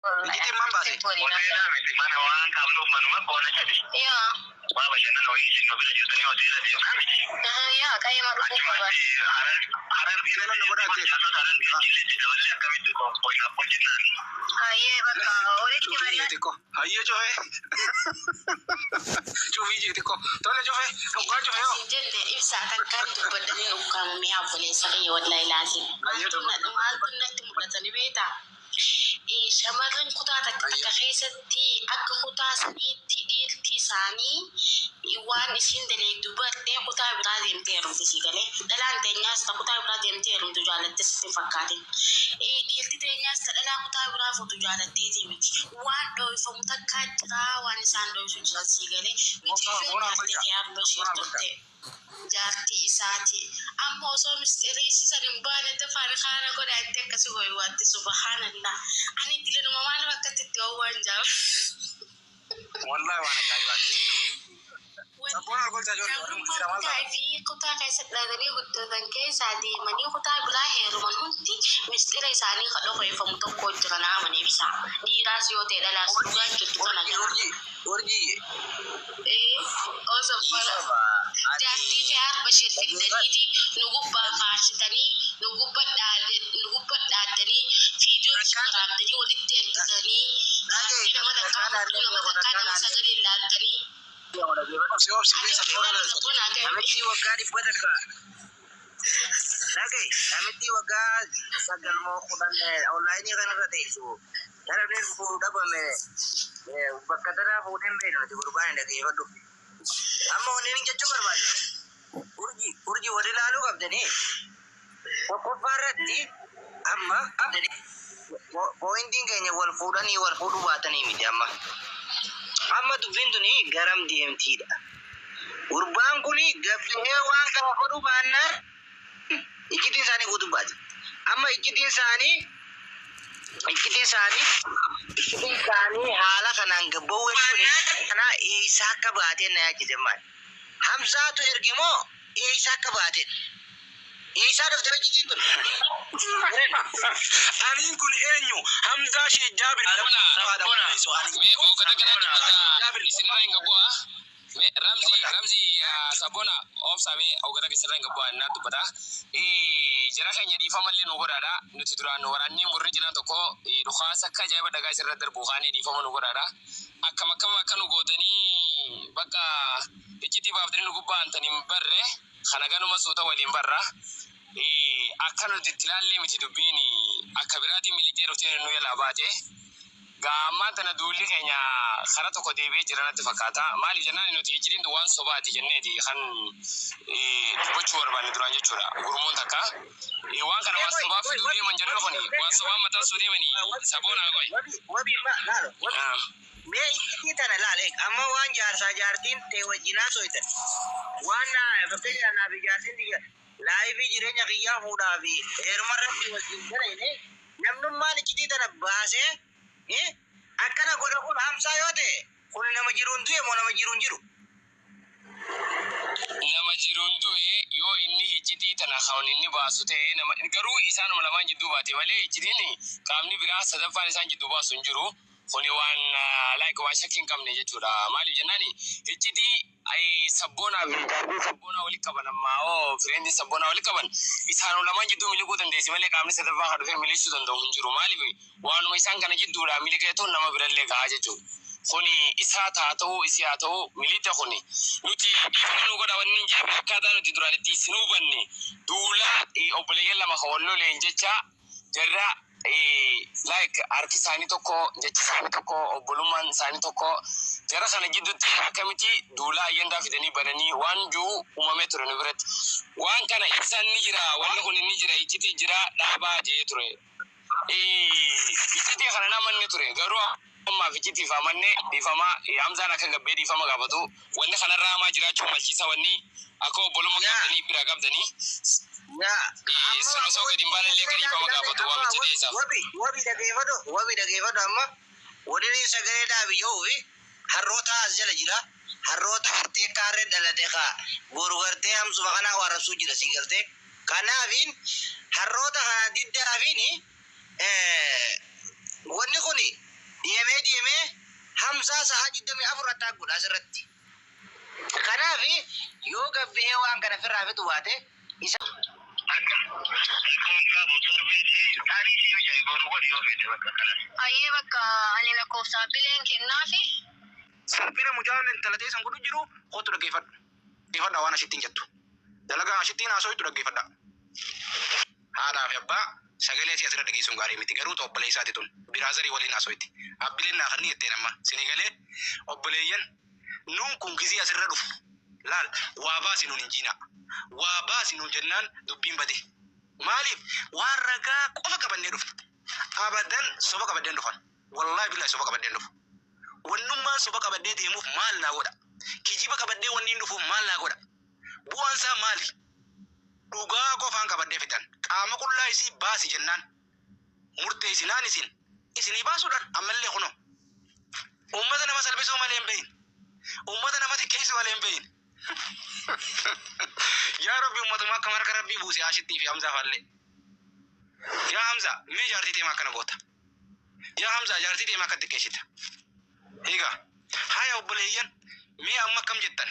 Ijiti mambasi. Mana waan qabnu manuma koona jadi. Iya. Baba jangan noi sing mobil aja tadi waktu itu dia kami. Iya, kayak mau lupa. Haran dia Jalan nak bodak. haran dia jadi dalam kami tu kau poin apa jinan. Iya, betul. Oleh Cuy itu kok. Ayo cuy. Cuy itu kok. Tolong cuy. Bukan cuy. Jende ibsa kan tu badani ukam mi abule sari wallahi lazim. Ayo tu. Mal kunna tumdatani beta. Shamarran kutata akka keessatti akka kutaa saniitti dhiirti isaanii waan isin daleegdu bartee kutaa biraa deemtee heerumti si galee dhalaan teenyaas ta kutaa biraa deemtee heerumtu jaalatte sitti fakkaate dhiirti teenyaas ta dhalaa kutaa biraa fuutu jaalattee miti waan dho'ifamu takkaa jiraa waan isaan dho'isu jiran si galee miti fi jaartii isaati amma osoo misteeriisisan hin baane tafaan kaana godhaatte akkasi waatti subhanallah ani dilanuma maal bakkatti waan jaaf Wallahi waan ajaa'ibaati. Sabboon argolcha ijoollee fi kutaa keessatti dhalatanii guddatan keessaa deemanii kutaa biraa heeruman hundi misteera isaanii kan dhoofeeffamu tokko jiran amanii bisa dhiiraas yoo ta'e dhalaas dhugaa jirtu kana Urjii. Osoo jaartii fe'aat bashirtindaniiti nu gubbaa kaashitanii nu gubba dhaaddanii fiidiyoo waraabdanii walitti ergisanii nama takkaa nama sagalee ilaaltanii. Amitti waggaa dhibba takka. Dhagay, amitti waggaa sagalmoo kudhan onlaayinii kanarra teessu. Darabneen fuudhu dhabame bakka taraa fuudheen beenu nuti gurbaan dhageeffadhu. Amma waliin jechuu barbaada. Urjii wal ilaaluu qabdanii. Tokkoffaa irratti amma pooyintiin keenya wal fuudhanii wal fuudhuu baatanii miti amma. Amma dubbiin tuni garam deemtiidha. Gurbaan kuni gabdee waan kana godhuu baannaan iccitiin isaanii guutuu baati. Amma iccitiin isaanii haala kanaan gabbawuu jechuun kana eessaa akka baateen na yaachise maal? Hamzaatu ergimoo eessaa akka baateen? Eessaa dhufte iccitiin tun? Aniin kun eenyu? Hamzaa shee Jaabir. Ramzi sabona obsame ogara kesirra ngabwa na tubata jara kanya di famalli no godada nuti durano waranni murri jina tokko dukhasa ka jayba daga sirra darbu khani di famal godada akkama kanu godani baka ejiti babdrin gubba antani barre khana ganu masuta walin barra akkanu dittilalle miti dubbini akabirati militero tenu yala baate Gama tana duli kenya khara tokko deebe jiranatti fakkaata maali jennaan nuti ijiriin waan sobaati jenneeti kan gochuu barbaanne duraan jechuudha gurmuun takka waan kana waan sobaaf duudee manjarri kuni waan sobaa mataa suu deemanii saboonaa qoy mee inni tana laale amma waan jaartiin ta'e wajjinaa soitan waan fakkeenyaa naaf jaartiin diga laayifii jireenya kiyyaa fuudhaa fi heerumarratti wajjin gareen namnummaan iccitii tana baasee akkana godha kun hamsaa yoo ta'e kun nama jiruun du'e moo nama jiruun jiru? Nama jiruun du'e yoo inni iccitii tana kan inni baasu ta'e garuu isaanuma lamaan jidduu baate malee iccitiin qaamni biraa sadaffaan isaan jidduu baasu hin jiru. Kuni waan waan shakkii hin qabne jechuudha. Maaliif jennaani iccitii sabboonaa walitti qaban amma fireendii sabboonaa walitti qaban isaan lamaan jidduu miliquu dandeessi malee qaamni sadaffaa kan dhufee miliqsuu danda'u hin jiru. Maaliif waanuma isaan kana jidduudha miliqeetuun nama birallee gahaa jechuudha. Kuni isaa haa ta'uu isii haa ta'uu miliita kuni nuti dhiifama godha wanni hin jedhamne akkaataa nuti duraan itti isin hubanne duula obboleeyyan lama kan wal loleen jecha jarra harki isaanii tokko jechi isaanii tokko obbolummaan isaanii tokko jara kana gidduutti akkamitti duulaa ayyandaa fidanii bananii waan juu uumamee ture nu biratti waan kana ibsaan ni jira wanni kun ni jira iccitii jira dhaabaa jee ture iccitii kana namanni ture garuu amma iccitii famanne dhiifama hamzaan akka gabbee dhiifama gaafatu wanni kanarraa hamaa jiraachuu malchiisa wanni akka obbolummaa qabdanii bira qabdanii solo gadi mbana leka di fama gaba to wami tide isa wabi dhageeffadhu amma waliin sagalee dhaabi yoo harroota as jala jira harroota hartee kaarree dhalate ka boru gartee hamsuma kana warabsuu jira si gartee kanaafin harroota kana diddaafiin wanni kuni asirratti. Kanaaf yoo gabbee waan kana firraa fitu baate isa ayyee bakka ani lakkoofsa bileen kennaafi salphina mucaan intalatee san godhu jiru kootu dhaggeeffadhu. Dhaggeeffadha waan ashittiin jettu. Dalagaa ashittiin haasoitu dhaggeeffadha. Haadhaa fi abbaa sagalee si asirra dhageessuun gaarii miti. Garuu obbolee isaati tun biraazarii waliin haasoitti. Abbileen naa kanni jettee nama sinigalee obboleeyyan nuun kun gizii asirra dhufu. Laal waa baasi nuun hin jiina. Waa baasi nuun jennaan dubbiin bade. Maaliif waan ragaa qofa qabannee dhufu. Abadan soba qabaddeen dhufan. Wallahi billahi soba qabaddeen dhufu. Wannummaan soba qabaddee deemuuf maal naa godha. Kijiba qabaddee wanni dhufuuf maal naa godha. Bu'aan isaa maali? Dhugaa qofaan qabaddee fitan. Qaama qullaa isii baasi jennaan. Murteessinaan isinii baasuudhaan ammallee kuno. Uummata nama salphisuu malee hin beeyin. Uummata nama xiqqeessuu malee hin beeyin. Yaa Rabbi uummatuma akka marga Rabbii buuse Ashittii fi Hamzaa faallee. Yaa Hamzaa mee jaartii deemaa akkana goota. Yaa Hamzaa jaartii deemaa akka xiqqeessita. Egaa haya obboleeyyan mee amma akkam jettan.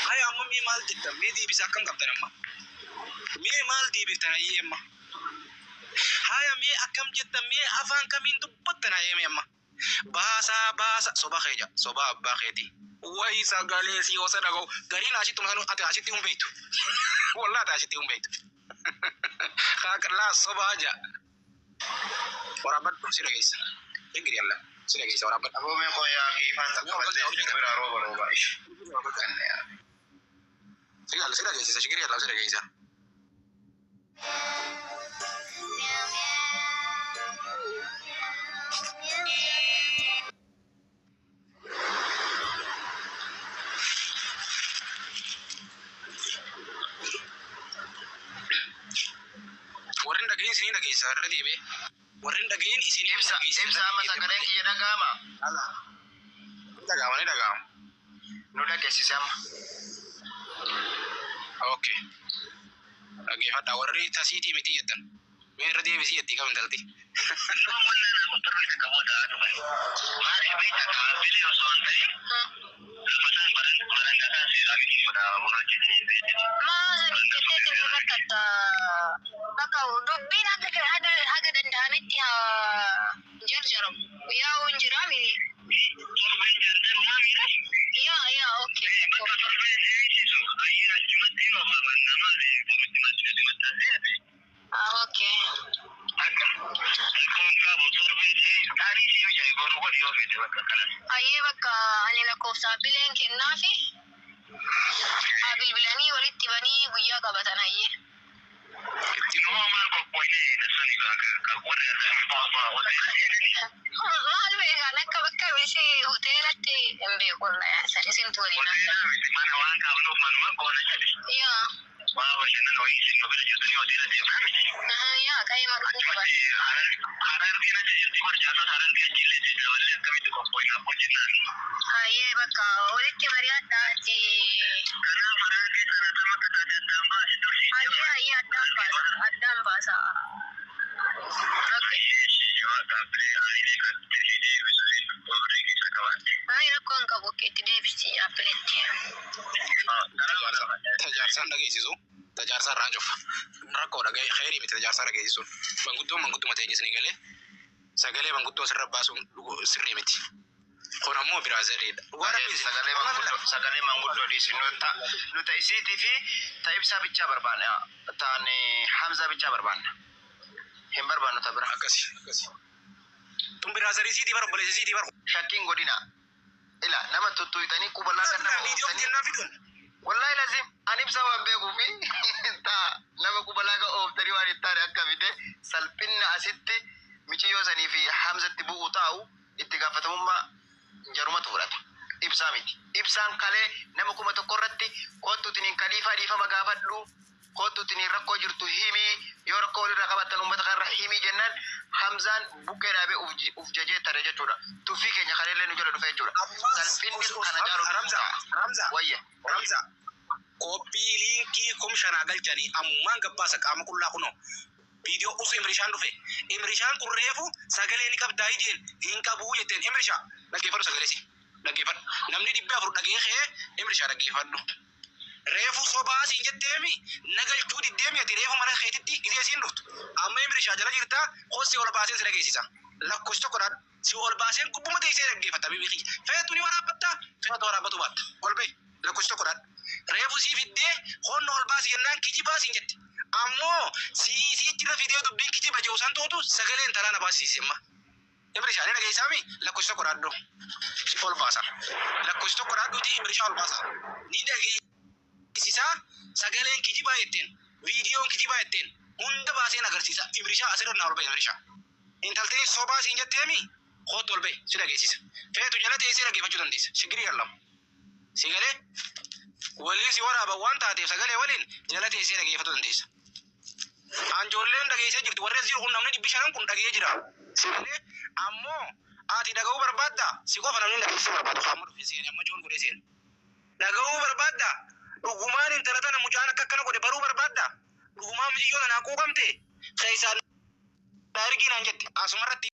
Haya amma mee maal jettan mee deebisa akkam qabdan amma. Mee maal deebiftan ayyee amma. Haya mee akkam jettan mee afaan kamiin dubbattan ayyee amma. Baasa soba keeja soba abbaa keeti. Wai sagalee si osa dhaga'u gariin asitti masanu ati asitti hin beektu. Wallahi ati asitti hin beektu. Laa soba aja. Waraabadhu si dhageessa. Ingiri Allah si dhageessa waraabadhu. Aboomee qoyaa fi ifaan takka ballee biraa rooba ish. Si dhageessisa shigiri Allah si dhageessa. Warren dhagayin isin dhageessa irra deebi'ee. Warren dhagayin isin ibsa amma sagaleen kiyya dhaga'ama. Dhaga'ama ni dhaga'ama. Nu dhageessise amma. Okay. Dhaggeeffadha warri tasiitii miti jettan. Mee irra deebisii jettii kam intalti. dubbiin haga danda'ametti haa jarjaramu. Yaa hunjiraami. Yaa okay. Okay. Ayyee bakka ani lakkoofsa bileen kennaafi bilbilanii walitti banii guyyaa qabatan ayyee. Maal beekan akka bakka bisi hoteelatti hin beekun isintu waliin yaa. Yaa qayyima dhufuu qaban. Ayyee bakka walitti mari'adhaati. Ayyee addaan baasa. Rakkoon qabu itti deebisi appilitti. Tajaarsaan dhageessisu tajaarsaan irraa cufa. Rakkoo dhaga'e khayrii miti tajaarsaa dhageessisuun. Mangudduma teenye isin galee sagalee manguddoo sirra baasuun sirrii miti. Kun ammoo biraaziliidha. Sagalee manguddoo dhiisin nuta isiitii fi ta ibsaa bichaa barbaanna. Taan Hamzaa bichaa barbaanna. Hin barbaannu ta bira. Akkasi. Tun biraazilii siitii bara obboleessi siitii bara. Shakkiin godina. Ila nama tuttuutanii qubalaa kan nama ooftanii. Wallahi lazim ani ibsaa waan beekuufi nama qubalaa kan ooftanii waan hin taane akka fide salphinna asitti michiyyoo sanii fi Hamzatti bu'uu taa'u itti gaafatamummaa jarumatu fudhata. Ibsaa miti. Ibsaan kalee nama 1,000 irratti koottutiniin kaliifaa dhiifama gaafadhu koottutiniin rakkoo jirtu himii yoo rakkoo walirraa qabattan uummata kanarra himii jennaan Hamzaan bukkee dhaabee uf jajee tare jechuudha. Tuffii keenya kaleellee nu jala dhufe jechuudha. Salphinni kana jaaru Hamza. Koppii liinkii komishanaa galchanii ammaan gabbaasa qaama qullaa kunoo. Viidiyoo usu Imrishaan dhufe. Imrishaan kun reefu sagalee ni qabdaa ijeen hin qabuu jetteen Imrishaa dhaggeeffadhu sagalee si. dhaggeeffadhu. Namni 400 dhaggeeffee Imrishaa dhaggeeffadhu. Reefu sobaa siin jetteemi nagalchuu diddeemi ati reefu mana keetitti gisee siin dhuftu. Amma Imrishaa jala jirta hoosii ol baaseen si dhageessisa. Lakkoofsi tokkodhaan si ol baaseen gubbuma teessee dhaggeeffata bibii. Feetu ni waraabbatta feetu waraabbatu baatta. Ol bahi lakkoofsi tokkodhaan. Reefu sii fiddee honna ol baasi jennaan kijibaa siin jette. Ammoo sii jira fidee dubbiin kijiba jehusan tootu sagaleen talaana baasiisemma. Imrishaa ni dhageessaami lakkoofsi tokkodhaan dhoo. Si ol baasa. Lakkoofsi tokkodhaan dhooti Imrishaa ol baasa. Ni dhageessisa sagaleen kijibaa jetteen viidiyoon kijibaa jetteen hunda baaseen agarsiisa. Imrishaa asirra ol bahi Imrishaa. Intalteen sobaa siin jetteemi hootu ol bahi si dhageessisa. Feetu jala teessee dhaggeeffachuu dandeessa. Shigirii gallamu. Sagalee waliin si waraaba waan taateef sagalee waliin jala teessee dhaggeeffachuu dandeessa. Anjoolleen dhageessee jirti warri as jiru kun namni 500 kun dhagee jira. Sagalee ammoo ati dhaga'uu barbaadda si qofa namni dhageessee barbaadu qaama dhufee seene amma joon godhee seene. Dhaga'uu barbaadda dhugumaan intala tana mucaan akkana godhe baruu barbaadda dhugumaan miyyoo tanaa quuqamte keessaan arginaan jette asumarratti